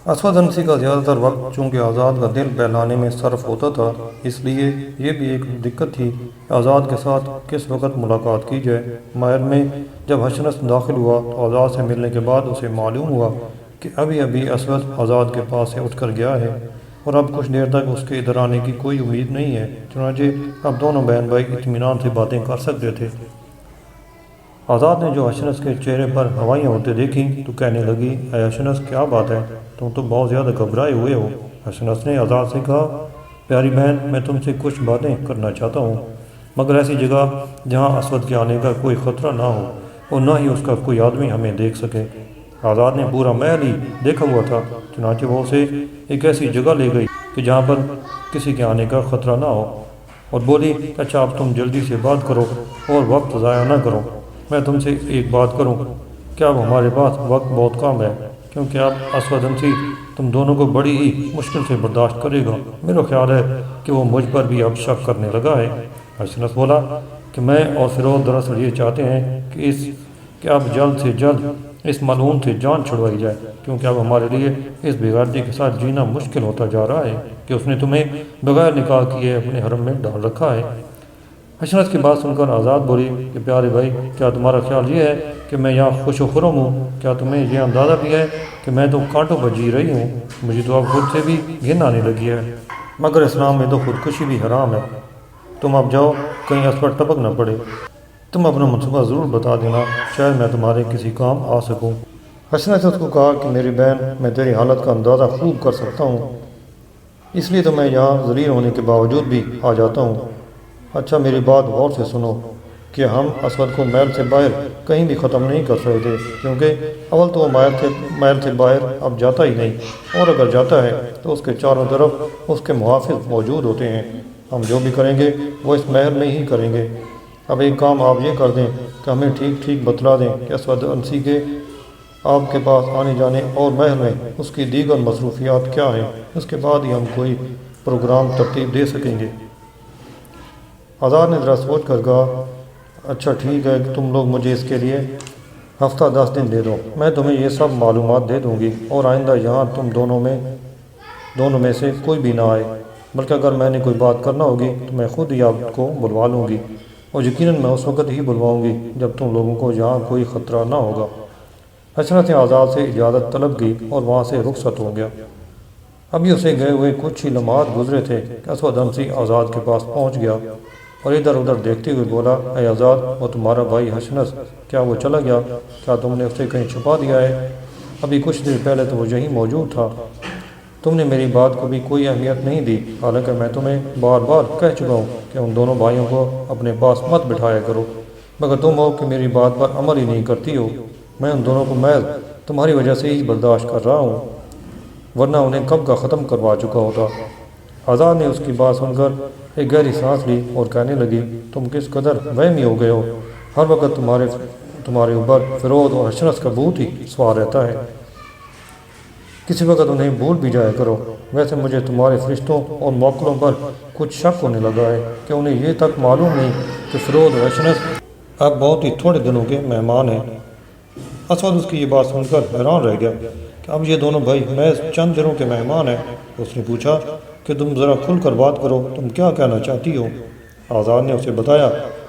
اسود انسی کا زیادہ تر وقت چونکہ آزاد کا دل بہلانے میں صرف ہوتا تھا، اس لیے یہ بھی ایک دقت تھی کہ آزاد کے ساتھ کس وقت ملاقات کی جائے۔ محل میں جب حشنس داخل ہوا تو آزاد سے ملنے کے بعد اسے معلوم ہوا کہ ابھی ابھی اسود آزاد کے پاس سے اٹھ کر گیا ہے اور اب کچھ دیر تک اس کے ادھر آنے کی کوئی امید نہیں ہے۔ چنانچہ اب دونوں بہن بھائی اطمینان سے باتیں کر سکتے تھے۔ آزاد نے جو حشنس کے چہرے پر ہوائیاں ہوتے دیکھیں تو کہنے لگی، اے حشنس، کیا بات ہے؟ تم تو بہت زیادہ گھبرائے ہوئے ہو۔ حشنس نے آزاد سے کہا، پیاری بہن، میں تم سے کچھ باتیں کرنا چاہتا ہوں، مگر ایسی جگہ جہاں اسود کے آنے کا کوئی خطرہ نہ ہو اور نہ ہی اس کا کوئی آدمی ہمیں دیکھ سکے۔ آزاد نے پورا محل ہی دیکھا ہوا تھا، چنانچہ وہ اسے ایک ایسی جگہ لے گئی کہ جہاں پر کسی کے آنے کا خطرہ نہ ہو، اور بولی، اچھا اب تم جلدی سے بات کرو اور وقت ضائع نہ کرو۔ میں تم سے ایک بات کروں کہ اب ہمارے پاس وقت بہت کم ہے، کیونکہ اب اسود انسی تم دونوں کو بڑی ہی مشکل سے برداشت کرے گا۔ میرا خیال ہے کہ وہ مجھ پر بھی اب شک کرنے لگا ہے۔ حشنس بولا کہ میں اور فیروز دراصل یہ چاہتے ہیں کہ اب جلد سے جلد اس ملعون سے جان چھڑوائی جائے، کیونکہ اب ہمارے لیے اس بے غیرتی کے ساتھ جینا مشکل ہوتا جا رہا ہے کہ اس نے تمہیں بغیر نکاح کیے اپنے حرم میں ڈال رکھا ہے۔ حشنس کی بات سن کر آزاد بولی کہ پیارے بھائی، کیا تمہارا خیال یہ ہے کہ میں یہاں خوش و خرم ہوں؟ کیا تمہیں یہ اندازہ بھی ہے کہ میں تو کانٹوں پر جی رہی ہوں؟ مجھے تو اب خود سے بھی گھن آنے لگی ہے، مگر اسلام میں تو خودکشی بھی حرام ہے۔ تم اب جاؤ، کہیں اس پر ٹپک نہ پڑے۔ تم اپنا منصوبہ ضرور بتا دینا، شاید میں تمہارے کسی کام آ سکوں۔ حشنس نے اس کو کہا کہ میری بہن، میں تیری حالت کا اندازہ خوب کر سکتا ہوں، اس لیے تو میں یہاں ذلیل ہونے کے باوجود بھی آ جاتا ہوں۔ اچھا میری بات غور سے سنو کہ ہم اسود کو محل سے باہر کہیں بھی ختم نہیں کر سکتے، کیونکہ اول تو وہ محل سے باہر اب جاتا ہی نہیں، اور اگر جاتا ہے تو اس کے چاروں طرف اس کے محافظ موجود ہوتے ہیں۔ ہم جو بھی کریں گے وہ اس محل میں ہی کریں گے۔ اب ایک کام آپ یہ کر دیں کہ ہمیں ٹھیک ٹھیک بتلا دیں کہ اسود انسی کے آپ کے پاس آنے جانے اور محل میں اس کی دیگر مصروفیات کیا ہیں، اس کے بعد ہی ہم کوئی پروگرام ترتیب دے سکیں گے۔ آزاد نے ذرا سوچ کر کہا، اچھا ٹھیک ہے کہ تم لوگ مجھے اس کے لیے ہفتہ 10 دن دے دو، میں تمہیں یہ سب معلومات دے دوں گی، اور آئندہ یہاں تم دونوں میں سے کوئی بھی نہ آئے، بلکہ اگر میں نے کوئی بات کرنا ہوگی تو میں خود ہی آپ کو بلوا لوں گی، اور یقیناً میں اس وقت ہی بلواؤں گی جب تم لوگوں کو یہاں کوئی خطرہ نہ ہوگا۔ حشنس نے آزاد سے اجازت طلب کی اور وہاں سے رخصت ہو گیا۔ ابھی اسے گئے ہوئے کچھ ہی لمحات گزرے تھے کہ اسود انسی آزاد کے پاس پہنچ گیا اور ادھر ادھر دیکھتے ہوئے بولا، اے آزاد، وہ تمہارا بھائی حشنس، کیا وہ چلا گیا؟ کیا تم نے اسے کہیں چھپا دیا ہے؟ ابھی کچھ دیر پہلے تو وہ یہیں موجود تھا۔ تم نے میری بات کو بھی کوئی اہمیت نہیں دی، حالانکہ میں تمہیں بار بار کہہ چکا ہوں کہ ان دونوں بھائیوں کو اپنے پاس مت بٹھایا کرو، مگر تم ہو کہ میری بات پر عمل ہی نہیں کرتی ہو۔ میں ان دونوں کو محض تمہاری وجہ سے ہی برداشت کر رہا ہوں، ورنہ انہیں کب کا ختم کروا چکا ہوتا۔ آزاد نے اس کی بات سن کر ایک گہری سانس لی اور کہنے لگی، تم کس قدر وہمی ہو گئے ہو، ہر وقت تمہارے اوپر فیروز اور حشنس کا بھوت ہی سوار رہتا ہے، کسی وقت انہیں بھول بھی جایا کرو۔ ویسے مجھے تمہارے فرشتوں اور موکلوں پر کچھ شک ہونے لگا ہے کہ انہیں یہ تک معلوم نہیں کہ فیروز اور حشنس اب بہت ہی تھوڑے دنوں کے مہمان ہیں۔ اسود اس کی یہ بات سن کر حیران رہ گیا کہ اب یہ دونوں بھائی محض چند دنوں کے مہمان ہیں۔ اس نے پوچھا کہ تم ذرا کھل کر بات کرو، تم کیا کہنا چاہتی ہو؟ آزاد نے اسے بتایا،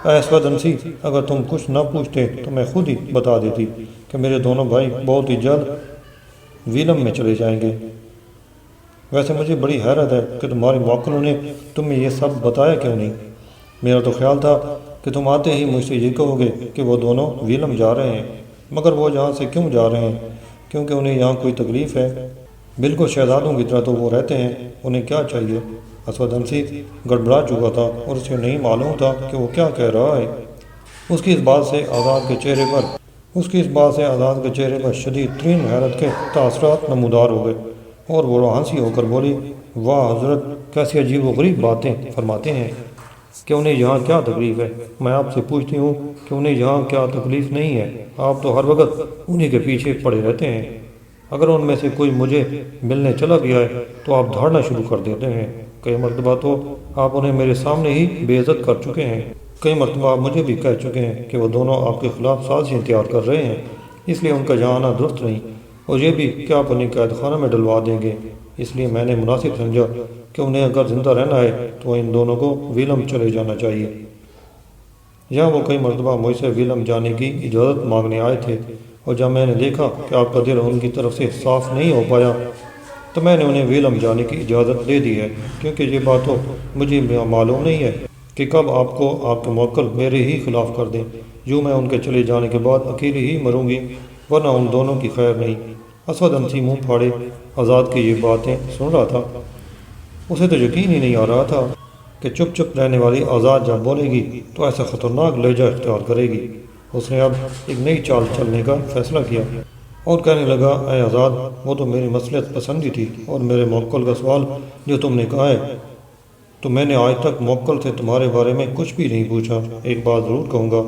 اے اسود انسی، اگر تم کچھ نہ پوچھتے تو میں خود ہی بتا دیتی کہ میرے دونوں بھائی بہت ہی جلد ویلم میں چلے جائیں گے۔ ویسے مجھے بڑی حیرت ہے کہ تمہارے موکلوں نے تمہیں یہ سب بتایا کیوں نہیں؟ میرا تو خیال تھا کہ تم آتے ہی مجھ سے یہ کہو گے کہ وہ دونوں ویلم جا رہے ہیں، مگر وہ یہاں سے کیوں جا رہے ہیں؟ کیونکہ انہیں یہاں کوئی تکلیف ہے؟ بالکل شہزادوں کی طرح تو وہ رہتے ہیں، انہیں کیا چاہیے؟ اسود انسی گڑبڑا چکا تھا اور اسے نہیں معلوم تھا کہ وہ کیا کہہ رہا ہے۔ اس کی اس بات سے آزاد کے چہرے پر شدید ترین حیرت کے تاثرات نمودار ہو گئے، اور وہ ہنسی ہو کر بولی، واہ حضرت، کیسی عجیب و غریب باتیں فرماتے ہیں کہ انہیں یہاں کیا تکلیف ہے۔ میں آپ سے پوچھتی ہوں کہ انہیں یہاں کیا تکلیف نہیں ہے؟ آپ تو ہر وقت انہی کے پیچھے پڑے رہتے ہیں۔ اگر ان میں سے کوئی مجھے ملنے چلا گیا ہے تو آپ دھاڑنا شروع کر دیتے ہیں۔ کئی مرتبہ تو آپ انہیں میرے سامنے ہی بے عزت کر چکے ہیں۔ کئی مرتبہ آپ مجھے بھی کہہ چکے ہیں کہ وہ دونوں آپ کے خلاف سازشیں تیار کر رہے ہیں، اس لیے ان کا یہاں آنا درست نہیں، اور یہ بھی کہ آپ انہیں قید خانہ میں ڈلوا دیں گے۔ اس لیے میں نے مناسب سمجھا کہ انہیں اگر زندہ رہنا ہے تو ان دونوں کو ویلم چلے جانا چاہیے۔ یہاں وہ کئی مرتبہ مجھ سے ویلم جانے کی اجازت مانگنے آئے تھے، اور جب میں نے دیکھا کہ آپ کا دل ان کی طرف سے صاف نہیں ہو پایا تو میں نے انہیں ویلم جانے کی اجازت دے دی ہے، کیونکہ یہ بات تو مجھے معلوم نہیں ہے کہ کب آپ کو آپ کے موکل میرے ہی خلاف کر دیں۔ یوں میں ان کے چلے جانے کے بعد اکیلی ہی مروں گی، ورنہ ان دونوں کی خیر نہیں۔ اسود انسی منہ پھاڑے آزاد کی یہ باتیں سن رہا تھا۔ اسے تو یقین ہی نہیں آ رہا تھا کہ چپ چپ رہنے والی آزاد جب بولے گی تو ایسا خطرناک لہجہ اختیار کرے گی۔ اس نے اب ایک نئی چال چلنے کا فیصلہ کیا اور کہنے لگا، اے آزاد، وہ تو میری مصلحت پسندی تھی، اور میرے موکل کا سوال جو تم نے کہا ہے تو میں نے آج تک موکل سے تمہارے بارے میں کچھ بھی نہیں پوچھا۔ ایک بات ضرور کہوں گا،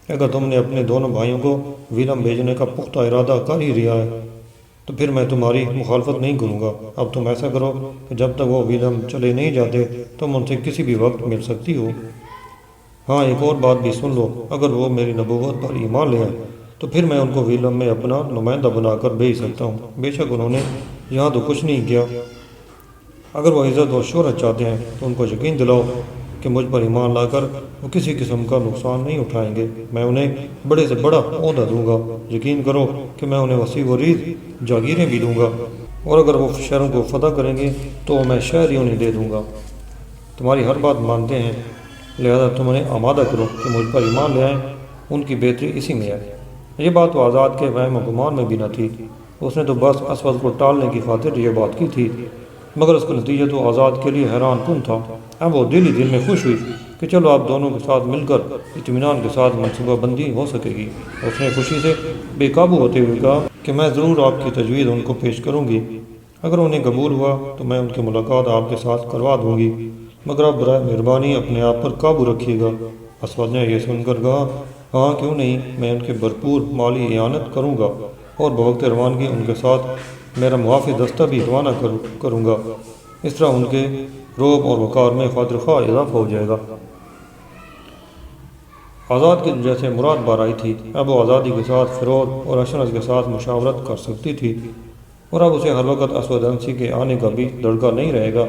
اگر تم نے اپنے دونوں بھائیوں کو ویلم بھیجنے کا پختہ ارادہ کر ہی لیا ہے تو پھر میں تمہاری مخالفت نہیں کروں گا۔ اب تم ایسا کرو کہ جب تک وہ ویلم چلے نہیں جاتے تم ان سے کسی بھی وقت مل سکتی ہو۔ ہاں، ایک اور بات بھی سن لو، اگر وہ میری نبوت پر ایمان لے آئے تو پھر میں ان کو ویلم میں اپنا نمائندہ بنا کر بھیج سکتا ہوں۔ بے شک انہوں نے یہاں تو کچھ نہیں کیا۔ اگر وہ عزت اور شہرت چاہتے ہیں تو ان کو یقین دلاؤ کہ مجھ پر ایمان لا کر وہ کسی قسم کا نقصان نہیں اٹھائیں گے۔ میں انہیں بڑے سے بڑا عہدہ دوں گا، یقین کرو کہ میں انہیں وسیع و ریز جاگیریں بھی دوں گا، اور اگر وہ شہروں کو فتح کریں گے تو میں شہر ہی انہیں دے دوں گا۔ تمہاری ہر بات مانتے ہیں، لہذا تم انہیں آمادہ کرو کہ مجھ پر ایمان لے آئیں، ان کی بہتری اسی میں ہے۔ یہ بات تو آزاد کے وہم و گمان میں بھی نہ تھی، اس نے تو بس اسود کو ٹالنے کی خاطر یہ بات کی تھی، مگر اس کا نتیجہ تو آزاد کے لیے حیران کن تھا۔ اب وہ دل ہی دل میں خوش ہوئی کہ چلو آپ دونوں کے ساتھ مل کر اطمینان کے ساتھ منصوبہ بندی ہو سکے گی۔ اس نے خوشی سے بے قابو ہوتے ہوئے کہا کہ میں ضرور آپ کی تجویز ان کو پیش کروں گی، اگر انہیں قبول ہوا تو میں ان کی ملاقات آپ کے ساتھ کروا دوں گی، مگر آپ برائے مہربانی اپنے آپ پر قابو رکھیے گا۔ اسود نے یہ سن کر کہا، ہاں کیوں نہیں، میں ان کے بھرپور مالی اعانت کروں گا اور بوقت روانگی ان کے ساتھ میرا محافظ دستہ بھی روانہ کروں گا، اس طرح ان کے روب اور وقار میں خاطر خواہ اضافہ ہو جائے گا۔ آزاد کی جیسے مراد بار آئی تھی، اب وہ آزادی کے ساتھ فروغ اور اشرف کے ساتھ مشاورت کر سکتی تھی، اور اب اسے ہر وقت اسود انسی کے آنے کا بھی دڑکا نہیں رہے گا۔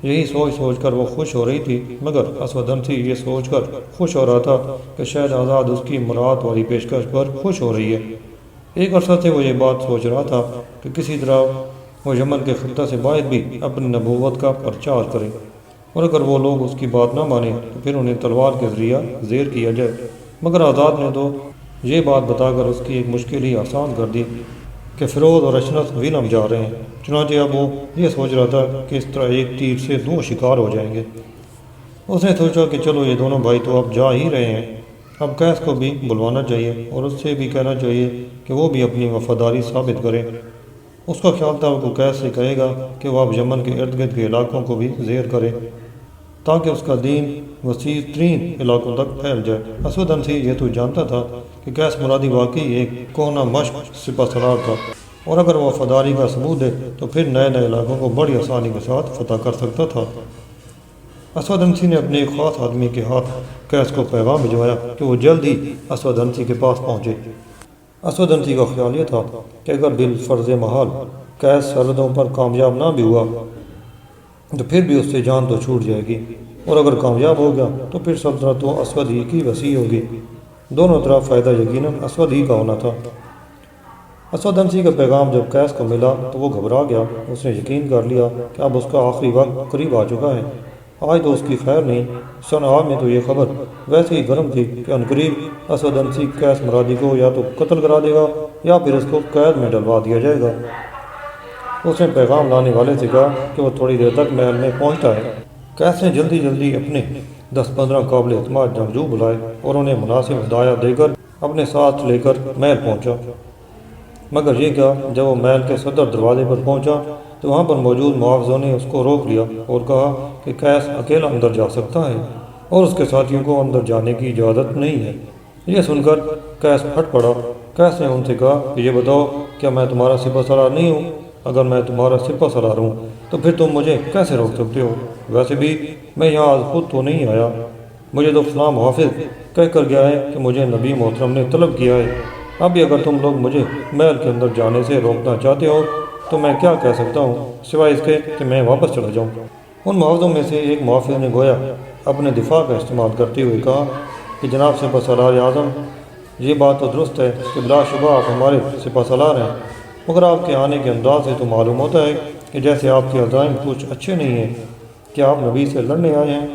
یہی سوچ سوچ کر وہ خوش ہو رہی تھی، مگر اسود انسی یہ سوچ کر خوش ہو رہا تھا کہ شاید آزاد اس کی مراعات والی پیشکش پر خوش ہو رہی ہے۔ ایک عرصہ سے وہ یہ بات سوچ رہا تھا کہ کسی طرح وہ یمن کے خطہ سے باہر بھی اپنی نبوت کا پرچار کرے، اور اگر وہ لوگ اس کی بات نہ مانیں تو پھر انہیں تلوار کے ذریعہ زیر کیا جائے۔ مگر آزاد نے تو یہ بات بتا کر اس کی ایک مشکل ہی آسان کر دی کہ فیروز اور اشرف ویلم جا رہے ہیں۔ چنانچہ اب وہ یہ سوچ رہا تھا کہ اس طرح ایک تیر سے دو شکار ہو جائیں گے۔ اس نے سوچا کہ چلو یہ دونوں بھائی تو اب جا ہی رہے ہیں، اب قیس کو بھی بلوانا چاہیے اور اس سے بھی کہنا چاہیے کہ وہ بھی اپنی وفاداری ثابت کرے۔ اس کا خیال تھا وہ قیس سے کہے گا کہ وہ اب یمن کے ارد گرد کے علاقوں کو بھی زیر کرے تاکہ اس کا دین وسیع ترین علاقوں تک پھیل جائے۔ اسود انسی یہ تو جانتا تھا کہ قیس مرادی واقعی ایک کوہنا مشق سپہ سالار تھا، اور اگر وہ وفاداری کا ثبوت دے تو پھر نئے نئے علاقوں کو بڑی آسانی کے ساتھ فتح کر سکتا تھا۔ اسود انسی نے اپنے ایک خاص آدمی کے ہاتھ قیس کو پیغام بھجوایا کہ وہ جلد ہی اسود انسی کے پاس پہنچے۔ اسود انسی کا خیال یہ تھا کہ اگر بالفرض محال قیس سرحدوں پر کامیاب نہ بھی ہوا تو پھر بھی اس سے جان تو چھوٹ جائے گی، اور اگر کامیاب ہو گیا تو پھر سلطنت تو اسود ہی کی وسیع ہوگی۔ دونوں طرف فائدہ یقیناً اسود ہی کا ہونا تھا۔ اسود انسی کا پیغام جب قیس کو ملا تو وہ گھبرا گیا۔ اس نے یقین کر لیا کہ اب اس کا آخری وقت قریب آ چکا ہے، آج تو اس کی خیر نہیں۔ صنعا میں تو یہ خبر ویسے ہی گرم تھی کہ عنقریب اسود انسی قیس مرادی کو یا تو قتل کرا دے گا یا پھر اس کو قید میں ڈلوا دیا جائے گا۔ اس نے پیغام لانے والے سے کہا کہ وہ تھوڑی دیر تک محل میں پہنچتا ہے۔ قیس نے جلدی جلدی اپنے 10-15 قابل اعتماد جنگجو بلائے اور انہیں مناسب ہدایات دے کر اپنے ساتھ لے کر محل پہنچا۔ مگر یہ کیا، جب وہ محل کے صدر دروازے پر پہنچا تو وہاں پر موجود محافظوں نے اس کو روک لیا اور کہا کہ قیس اکیلا اندر جا سکتا ہے اور اس کے ساتھیوں کو اندر جانے کی اجازت نہیں ہے۔ یہ سن کر قیس پھٹ پڑا۔ قیس نے ان سے کہا کہ یہ بتاؤ، کیا میں تمہارا سپہ سالار نہیں ہوں؟ اگر میں تمہارا سپہ سالار ہوں تو پھر تم مجھے کیسے روک سکتے ہو؟ ویسے بھی میں یہاں آج خود تو نہیں آیا، مجھے تو فلاں محافظ کہہ کر گیا ہے کہ مجھے نبی محترم نے طلب کیا ہے اب بھی اگر تم لوگ مجھے محل کے اندر جانے سے روکنا چاہتے ہو تو میں کیا کہہ سکتا ہوں سوائے اس کے کہ میں واپس چلا جاؤں۔ ان محافظوں میں سے ایک محافظ نے گویا اپنے دفاع کا استعمال کرتے ہوئے کہا کہ جناب سپہ سالار اعظم، یہ بات تو درست ہے کہ بلا شبہ آپ ہمارے سپہ سالار ہیں، مگر آپ کے آنے کے انداز سے تو معلوم ہوتا ہے کہ جیسے آپ کے عزائم کچھ اچھے نہیں ہیں۔ کیا آپ نبی سے لڑنے آئے ہیں؟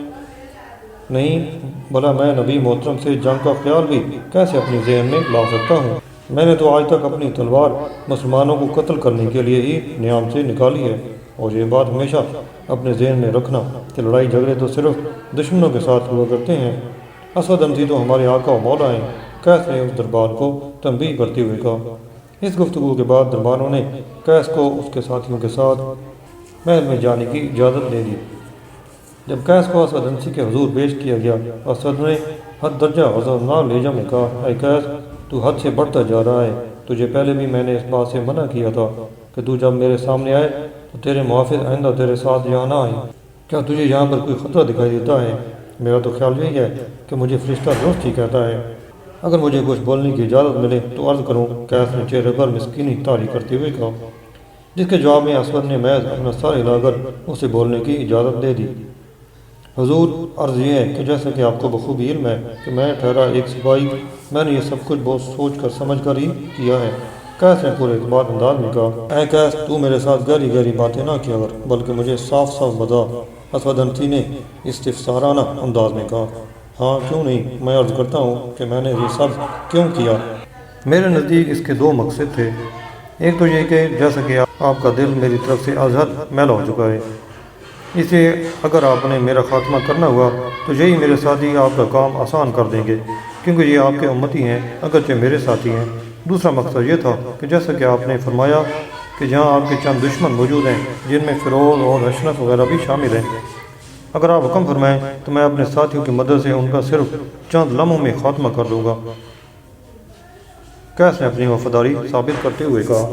نہیں، بھلا میں نبی محترم سے جنگ کا خیال بھی کیسے اپنی ذہن میں لا سکتا ہوں؟ میں نے تو آج تک اپنی تلوار مسلمانوں کو قتل کرنے کے لیے ہی نیام سے نکالی ہے، اور یہ بات ہمیشہ اپنے ذہن میں رکھنا کہ لڑائی جھگڑے تو صرف دشمنوں کے ساتھ ہوا کرتے ہیں۔ اسود انسی تو ہمارے آقا و مولا ہیں، قیس نے اس دربار کو تنبیہ کرتے ہوئے کہا۔ اس گفتگو کے بعد درباروں نے قیس کو اس کے ساتھیوں کے ساتھ محل میں جانے کی اجازت دے دی۔ جب قیس کو اسود انسی کے حضور پیش کیا گیا، اسود نے حد درجہ غضبناک لہجہ میں کہا، اے قیس، تو حد سے بڑھتا جا رہا ہے۔ تجھے پہلے بھی میں نے اس بات سے منع کیا تھا کہ تو جب میرے سامنے آئے تو تیرے محافظ آئندہ تیرے ساتھ یہاں نہ آئیں۔ کیا تجھے یہاں پر کوئی خطرہ دکھائی دیتا ہے؟ میرا تو خیال یہی ہے کہ مجھے فرشتہ درست ہی کہتا ہے۔ اگر مجھے کچھ بولنے کی اجازت ملے تو عرض کروں، قیس نے چہرے پر مسکینی طاری کرتے ہوئے کہا، جس کے جواب میں اسود نے محض اپنا سر ہلا کر اسے بولنے کی اجازت دے دی۔ حضور، عرض یہ ہے کہ جیسا کہ آپ کو بخوبی علم ہے کہ میں ٹھہرا ایک سپاہی، میں نے یہ سب کچھ بہت سوچ کر سمجھ کر ہی کیا ہے۔ قیس نے پورے اعتبار انداز میں کہا، اے قیس، تو میرے ساتھ گہری گہری باتیں نہ کیا کر، بلکہ مجھے صاف صاف بتا۔ اسود انسی نے استفسارانہ انداز میں کہا، ہاں کیوں نہیں، میں عرض کرتا ہوں کہ میں نے یہ سب کیوں کیا۔ میرے نزدیک اس کے دو مقصد تھے۔ ایک تو یہ کہ جیسا کہ آپ کا دل میری طرف سے از حد میلا ہو چکا ہے، اسے اگر آپ نے میرا خاتمہ کرنا ہوا تو یہی میرے ساتھی آپ کا کام آسان کر دیں گے، کیونکہ یہ آپ کے امتی ہیں اگرچہ میرے ساتھی ہیں۔ دوسرا مقصد یہ تھا کہ جیسا کہ آپ نے فرمایا کہ جہاں آپ کے چند دشمن موجود ہیں جن میں فیروز اور اشنف وغیرہ بھی شامل ہیں، اگر آپ حکم فرمائیں تو میں اپنے ساتھیوں کی مدد سے ان کا صرف چند لمحوں میں خاتمہ کر دوں گا۔ قیس نے اپنی وفاداری ثابت کرتے ہوئے کہا۔